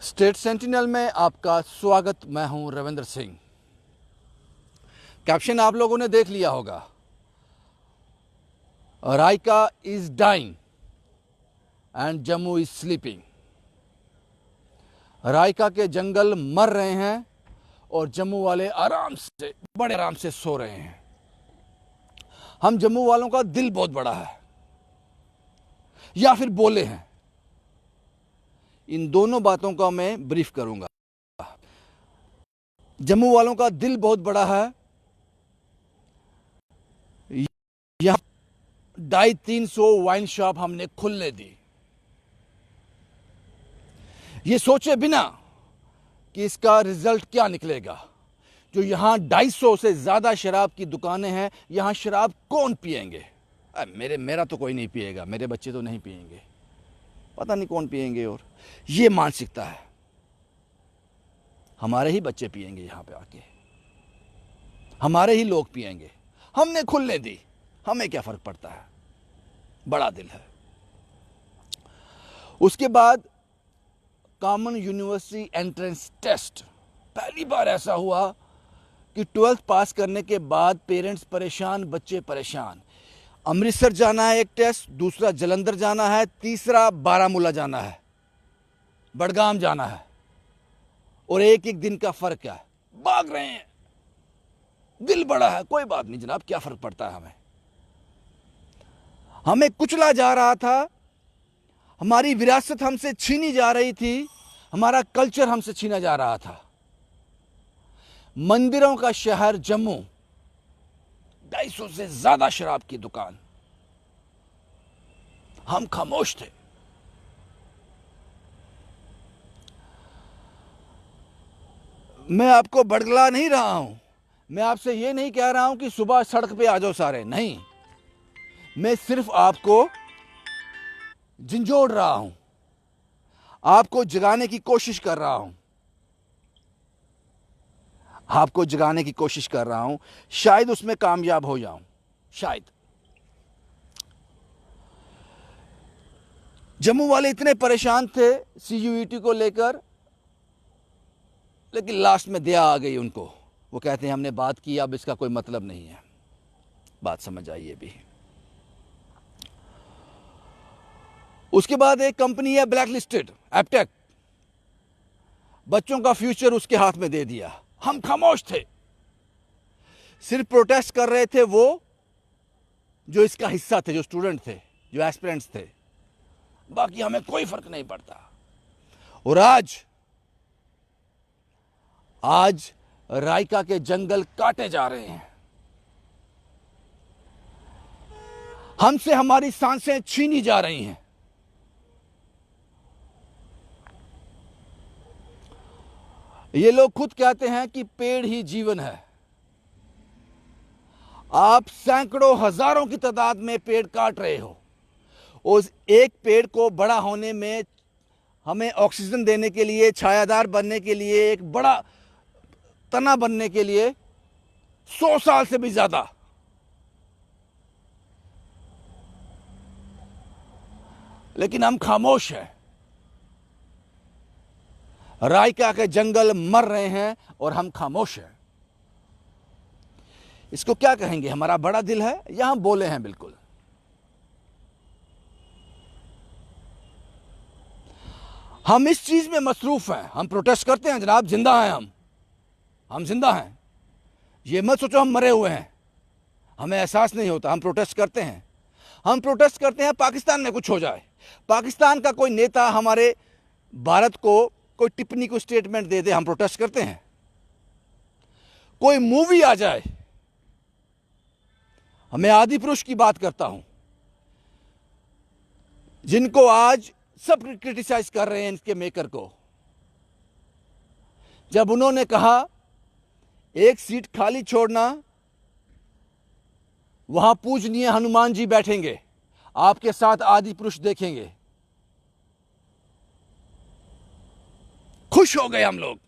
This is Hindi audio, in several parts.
स्टेट सेंटिनल में आपका स्वागत। मैं हूं रविंद्र सिंह। कैप्शन आप लोगों ने देख लिया होगा, Raika is dying and Jammu is sleeping. Raika के जंगल मर रहे हैं और जम्मू वाले आराम से, बड़े आराम से सो रहे हैं। हम जम्मू वालों का दिल बहुत बड़ा है, या फिर बोले हैं। इन दोनों बातों का मैं ब्रीफ करूंगा। जम्मू वालों का दिल बहुत बड़ा है। यहां 250-300 वाइन शॉप हमने खुलने दी, ये सोचे बिना कि इसका रिजल्ट क्या निकलेगा। जो यहां 250 से ज्यादा शराब की दुकानें हैं, यहां शराब कौन पिएंगे? मेरा तो कोई नहीं पिएगा, मेरे बच्चे तो नहीं पिएंगे, पता नहीं कौन पिएंगे। और ये मानसिकता है, हमारे ही बच्चे पिएंगे, यहां पे आके हमारे ही लोग पिएंगे। हमने खुलने दी, हमें क्या फर्क पड़ता है, बड़ा दिल है। उसके बाद कॉमन यूनिवर्सिटी एंट्रेंस टेस्ट। पहली बार ऐसा हुआ कि 12th पास करने के बाद पेरेंट्स परेशान, बच्चे परेशान। अमृतसर जाना है एक टेस्ट, दूसरा जलंधर जाना है, तीसरा बारामूला जाना है, बड़गाम जाना है, और एक एक दिन का फर्क है। भाग रहे हैं, दिल बड़ा है। कोई बात नहीं जनाब, क्या फर्क पड़ता है हमें कुचला जा रहा था, हमारी विरासत हमसे छीनी जा रही थी, हमारा कल्चर हमसे छीना जा रहा था। मंदिरों का शहर जम्मू, 250 से ज्यादा शराब की दुकान। हम खामोश थे। मैं आपको भड़कला नहीं रहा हूं, मैं आपसे यह नहीं कह रहा हूं कि सुबह सड़क पे आ जाओ सारे, नहीं। मैं सिर्फ आपको झंझोड़ रहा हूं, आपको जगाने की कोशिश कर रहा हूं, आपको जगाने की कोशिश कर रहा हूं। शायद उसमें कामयाब हो जाऊं, शायद। जम्मू वाले इतने परेशान थे CUET को लेकर, लेकिन लास्ट में दया आ गई उनको। वो कहते हैं हमने बात की, अब इसका कोई मतलब नहीं है। बात समझ आई ये भी। उसके बाद एक कंपनी है ब्लैक लिस्टेड, एप्टेक। बच्चों का फ्यूचर उसके हाथ में दे दिया। हम खामोश थे, सिर्फ प्रोटेस्ट कर रहे थे वो जो इसका हिस्सा थे, जो स्टूडेंट थे, जो एस्पिरेंट्स थे। बाकी हमें कोई फर्क नहीं पड़ता। और आज रायका के जंगल काटे जा रहे हैं, हमसे हमारी सांसें छीनी जा रही हैं। ये लोग खुद कहते हैं कि पेड़ ही जीवन है। आप सैकड़ों हजारों की तादाद में पेड़ काट रहे हो। उस एक पेड़ को बड़ा होने में, हमें ऑक्सीजन देने के लिए, छायादार बनने के लिए, एक बड़ा तना बनने के लिए 100 साल से भी ज्यादा। लेकिन हम खामोश हैं। रायका के जंगल मर रहे हैं और हम खामोश हैं। इसको क्या कहेंगे? हमारा बड़ा दिल है या हम बोले हैं? बिल्कुल। हम इस चीज में मसरूफ हैं। हम प्रोटेस्ट करते हैं जनाब, जिंदा हैं हम जिंदा हैं। ये मत सोचो हम मरे हुए हैं, हमें एहसास नहीं होता। हम प्रोटेस्ट करते हैं। हम प्रोटेस्ट करते हैं पाकिस्तान में कुछ हो जाए, पाकिस्तान का कोई नेता हमारे भारत को कोई टिप्पणी, को स्टेटमेंट दे दे, हम प्रोटेस्ट करते हैं। कोई मूवी आ जाए, मैं आदिपुरुष की बात करता हूं, जिनको आज सब क्रिटिसाइज कर रहे हैं इसके मेकर को। जब उन्होंने कहा एक सीट खाली छोड़ना, वहां पूजनीय हनुमान जी बैठेंगे, आपके साथ आदिपुरुष देखेंगे, खुश हो गए हम लोग।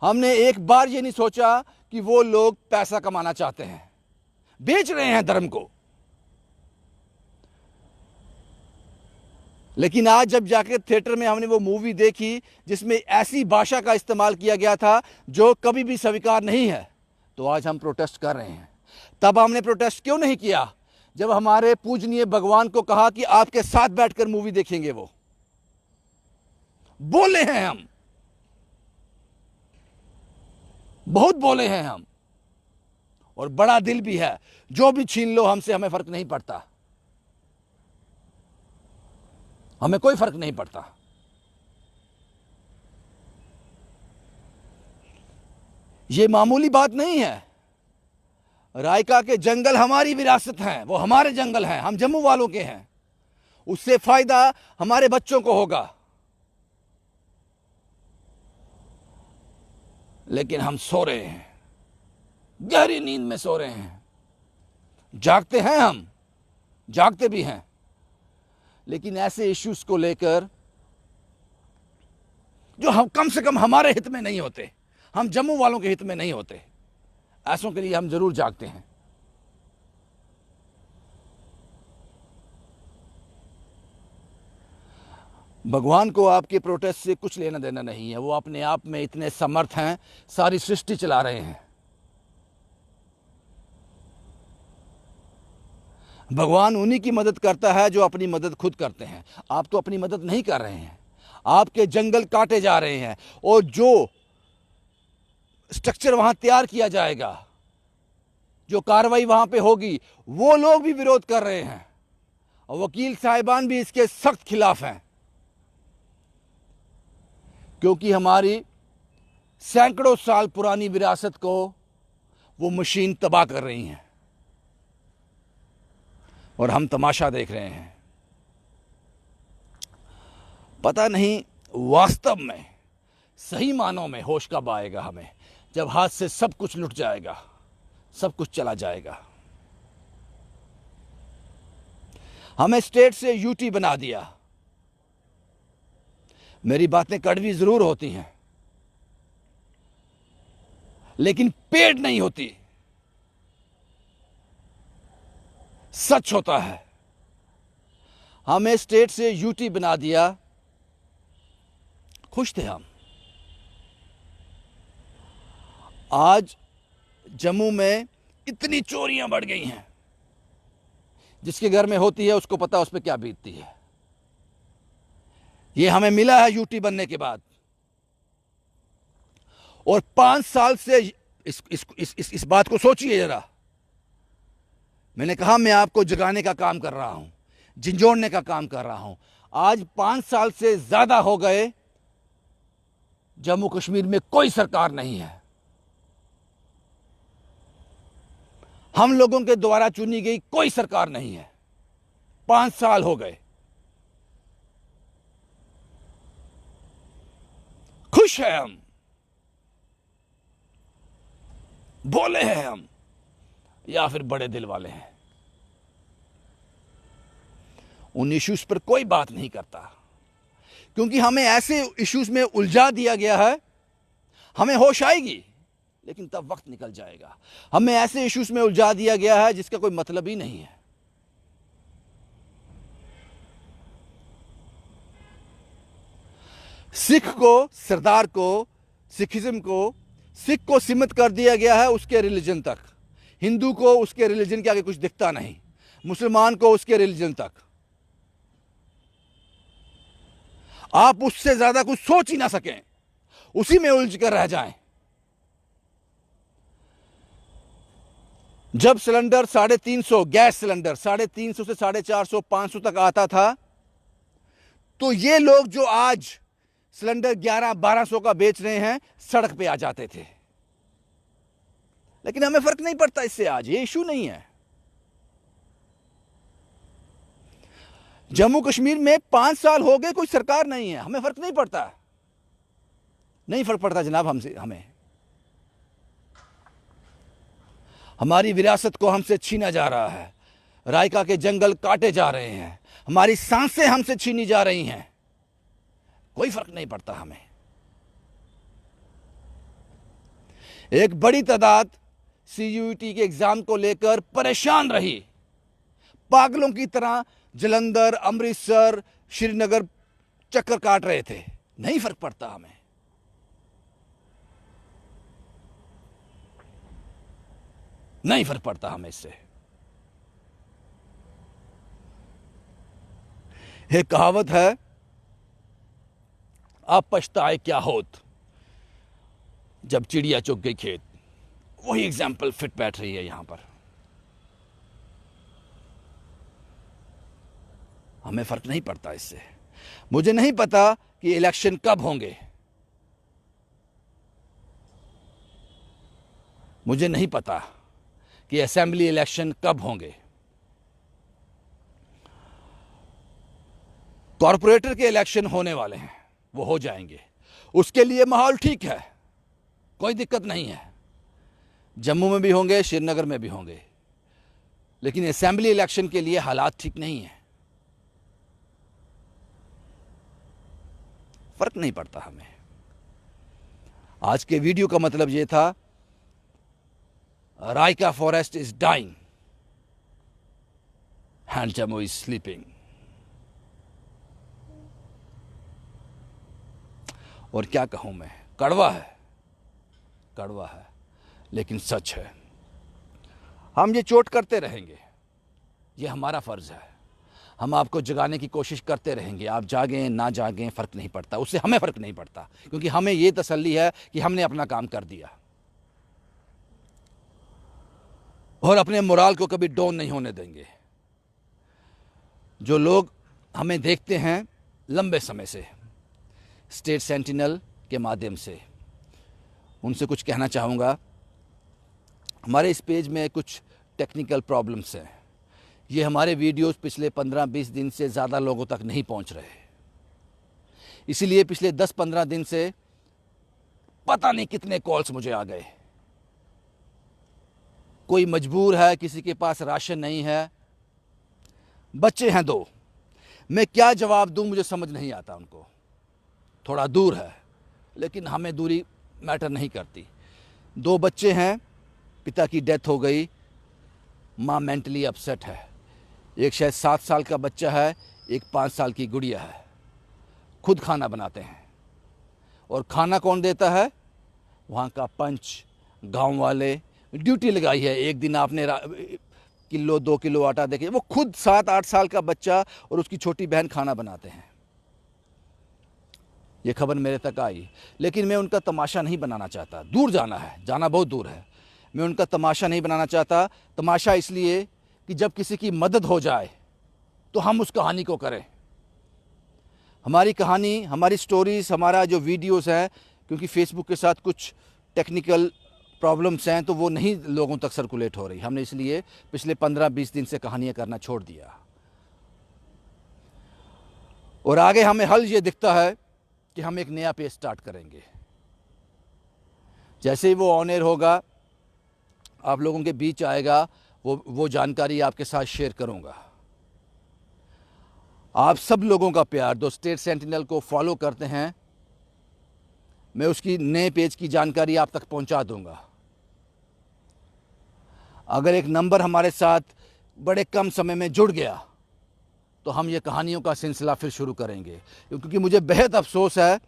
हमने एक बार ये नहीं सोचा कि वो लोग पैसा कमाना चाहते हैं, बेच रहे हैं धर्म को। लेकिन आज जब जाकर थिएटर में हमने वो मूवी देखी जिसमें ऐसी भाषा का इस्तेमाल किया गया था जो कभी भी स्वीकार नहीं है, तो आज हम प्रोटेस्ट कर रहे हैं। तब हमने प्रोटेस्ट क्यों नहीं किया जब हमारे पूजनीय भगवान को कहा कि आपके साथ बैठकर मूवी देखेंगे? वो बोले हैं हम, बहुत बोले हैं हम, और बड़ा दिल भी है। जो भी छीन लो हमसे, हमें फर्क नहीं पड़ता, हमें कोई फर्क नहीं पड़ता। यह मामूली बात नहीं है। रायका के जंगल हमारी विरासत हैं, वो हमारे जंगल हैं, हम जम्मू वालों के हैं। उससे फायदा हमारे बच्चों को होगा, लेकिन हम सो रहे हैं, गहरी नींद में सो रहे हैं। जागते हैं, हम जागते भी हैं, लेकिन ऐसे इश्यूज को लेकर जो हम कम से कम हमारे हित में नहीं होते, हम जम्मू वालों के हित में नहीं होते, ऐसों के लिए हम जरूर जागते हैं। भगवान को आपके प्रोटेस्ट से कुछ लेना देना नहीं है। वो अपने आप में इतने समर्थ हैं, सारी सृष्टि चला रहे हैं। भगवान उन्हीं की मदद करता है जो अपनी मदद खुद करते हैं। आप तो अपनी मदद नहीं कर रहे हैं, आपके जंगल काटे जा रहे हैं, और जो स्ट्रक्चर वहां तैयार किया जाएगा, जो कार्रवाई वहां पे होगी, वो लोग भी विरोध कर रहे हैं, और वकील साहिबान भी इसके सख्त खिलाफ हैं, क्योंकि हमारी सैकड़ों साल पुरानी विरासत को वो मशीन तबाह कर रही है, और हम तमाशा देख रहे हैं। पता नहीं वास्तव में सही मानों में होश कब आएगा हमें, जब हाथ से सब कुछ लुट जाएगा, सब कुछ चला जाएगा। हमें स्टेट से यूटी बना दिया। मेरी बातें कड़वी जरूर होती हैं, लेकिन पेड़ नहीं होती, सच होता है। हमें स्टेट से यूटी बना दिया, खुश थे हम। आज जम्मू में इतनी चोरियां बढ़ गई हैं, जिसके घर में होती है उसको पता उस पर क्या बीतती है। ये हमें मिला है यूटी बनने के बाद, और 5 साल से इस बात को सोचिए जरा। मैंने कहा मैं आपको जगाने का काम कर रहा हूं, झंझोड़ने का काम कर रहा हूं। आज 5 साल से ज्यादा हो गए, जम्मू कश्मीर में कोई सरकार नहीं है। हम लोगों के द्वारा चुनी गई कोई सरकार नहीं है। 5 साल हो गए। खुश है हम, बोले हैं हम, या फिर बड़े दिल वाले हैं। उन इश्यूज पर कोई बात नहीं करता, क्योंकि हमें ऐसे इश्यूज में उलझा दिया गया है। हमें होश आएगी, लेकिन तब वक्त निकल जाएगा। हमें ऐसे इश्यूज में उलझा दिया गया है जिसका कोई मतलब ही नहीं है। सिख को, सरदार को, सिखिज्म को, सिख को सीमित कर दिया गया है उसके रिलीजन तक। हिंदू को उसके रिलीजन के आगे कुछ दिखता नहीं, मुसलमान को उसके रिलीजन तक। आप उससे ज्यादा कुछ सोच ही ना सकें, उसी में उलझ कर रह जाएं। जब सिलेंडर 350, गैस सिलेंडर 350 से 450, 500 तक आता था, तो ये लोग जो आज सिलेंडर 1100-1200 का बेच रहे हैं, सड़क पे आ जाते थे। लेकिन हमें फर्क नहीं पड़ता इससे। आज ये इशू नहीं है। जम्मू कश्मीर में 5 साल हो गए, कोई सरकार नहीं है, हमें फर्क नहीं पड़ता। नहीं फर्क पड़ता जनाब हमसे। हमारी विरासत को हमसे छीना जा रहा है। रायका के जंगल काटे जा रहे हैं, हमारी सांसें हमसे छीनी जा रही हैं। कोई फर्क नहीं पड़ता हमें। एक बड़ी तादाद सीयूईटी के एग्जाम को लेकर परेशान रही, पागलों की तरह। जलंधर, अमृतसर, श्रीनगर चक्कर काट रहे थे, नहीं फर्क पड़ता हमें। नहीं फर्क पड़ता हमें इससे। एक कहावत है, आप पछताए क्या होत जब चिड़िया चुग गई खेत। वही एग्जाम्पल फिट बैठ रही है यहां पर। हमें फर्क नहीं पड़ता इससे। मुझे नहीं पता कि इलेक्शन कब होंगे, मुझे नहीं पता कि असेंबली इलेक्शन कब होंगे। कॉरपोरेटर के इलेक्शन होने वाले हैं, वो हो जाएंगे, उसके लिए माहौल ठीक है, कोई दिक्कत नहीं है। जम्मू में भी होंगे, श्रीनगर में भी होंगे, लेकिन असेंबली इलेक्शन के लिए हालात ठीक नहीं है। फर्क नहीं पड़ता हमें। आज के वीडियो का मतलब यह था, Raika forest is dying and Jammu is sleeping. और क्या कहूं मैं, कड़वा है, कड़वा है, लेकिन सच है। हम ये चोट करते रहेंगे, ये हमारा फर्ज है। हम आपको जगाने की कोशिश करते रहेंगे, आप जागें ना जागें फर्क नहीं पड़ता, उससे हमें फर्क नहीं पड़ता, क्योंकि हमें ये तसल्ली है कि हमने अपना काम कर दिया और अपने मोराल को कभी डाउन नहीं होने देंगे। जो लोग हमें देखते हैं लंबे समय से स्टेट सेंटिनल के माध्यम से, उनसे कुछ कहना चाहूँगा। हमारे इस पेज में कुछ टेक्निकल प्रॉब्लम्स हैं। ये हमारे वीडियोस पिछले 15-20 दिन से ज़्यादा लोगों तक नहीं पहुंच रहे, इसीलिए पिछले 10-15 दिन से पता नहीं कितने कॉल्स मुझे आ गए। कोई मजबूर है, किसी के पास राशन नहीं है, बच्चे हैं 2, मैं क्या जवाब दूं मुझे समझ नहीं आता। उनको थोड़ा दूर है, लेकिन हमें दूरी मैटर नहीं करती। 2 बच्चे हैं, पिता की डेथ हो गई, माँ मेंटली अपसेट है। एक शायद 7 साल का बच्चा है, एक 5 साल की गुड़िया है। खुद खाना बनाते हैं, और खाना कौन देता है? वहाँ का पंच, गांव वाले ड्यूटी लगाई है। एक दिन आपने किलो 2 किलो आटा देके, वो खुद 7-8 साल का बच्चा और उसकी छोटी बहन खाना बनाते हैं। ये खबर मेरे तक आई, लेकिन मैं उनका तमाशा नहीं बनाना चाहता। दूर जाना है, जाना बहुत दूर है, मैं उनका तमाशा नहीं बनाना चाहता। तमाशा इसलिए कि जब किसी की मदद हो जाए तो हम उस कहानी को करें। हमारी कहानी, हमारी स्टोरीज, हमारा जो वीडियोस है, क्योंकि फेसबुक के साथ कुछ टेक्निकल प्रॉब्लम्स हैं तो वो नहीं लोगों तक सर्कुलेट हो रही, हमने इसलिए पिछले 15-20 दिन से कहानियां करना छोड़ दिया। और आगे हमें हल ये दिखता है कि हम एक नया पेज स्टार्ट करेंगे। जैसे ही वो ऑन एयर होगा, आप लोगों के बीच आएगा, वो जानकारी आपके साथ शेयर करूंगा। आप सब लोगों का प्यार, जो स्टेट सेंटिनल को फॉलो करते हैं, मैं उसकी नए पेज की जानकारी आप तक पहुंचा दूंगा। अगर एक नंबर हमारे साथ बड़े कम समय में जुड़ गया तो हम ये कहानियों का सिलसिला फिर शुरू करेंगे, क्योंकि मुझे बेहद अफसोस है,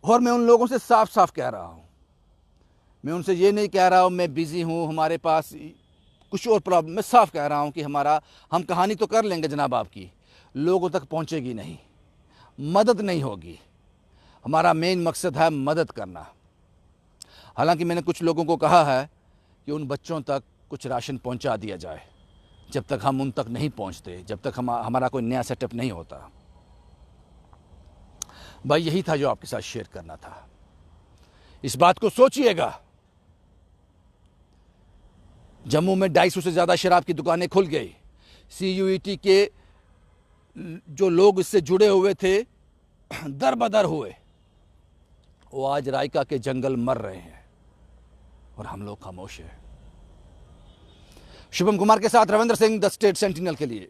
और मैं उन लोगों से साफ साफ कह रहा हूँ, मैं उनसे ये नहीं कह रहा हूँ मैं बिज़ी हूँ, हमारे पास कुछ और प्रॉब्लम, मैं साफ कह रहा हूँ कि हम कहानी तो कर लेंगे जनाब, आपकी लोगों तक पहुँचेगी नहीं, मदद नहीं होगी। हमारा मेन मकसद है मदद करना। हालांकि मैंने कुछ लोगों को कहा है कि उन बच्चों तक कुछ राशन पहुंचा दिया जाए, जब तक हम उन तक नहीं पहुंचते, जब तक हमारा कोई नया सेटअप नहीं होता। भाई यही था जो आपके साथ शेयर करना था। इस बात को सोचिएगा, जम्मू में 250 से ज़्यादा शराब की दुकानें खुल गई। CUET के जो लोग इससे जुड़े हुए थे दर बदर हुए, वो आज रायका के जंगल मर रहे हैं और हम लोग खामोश हैं। शुभम कुमार के साथ Ravindra Singh, the state sentinel के लिए।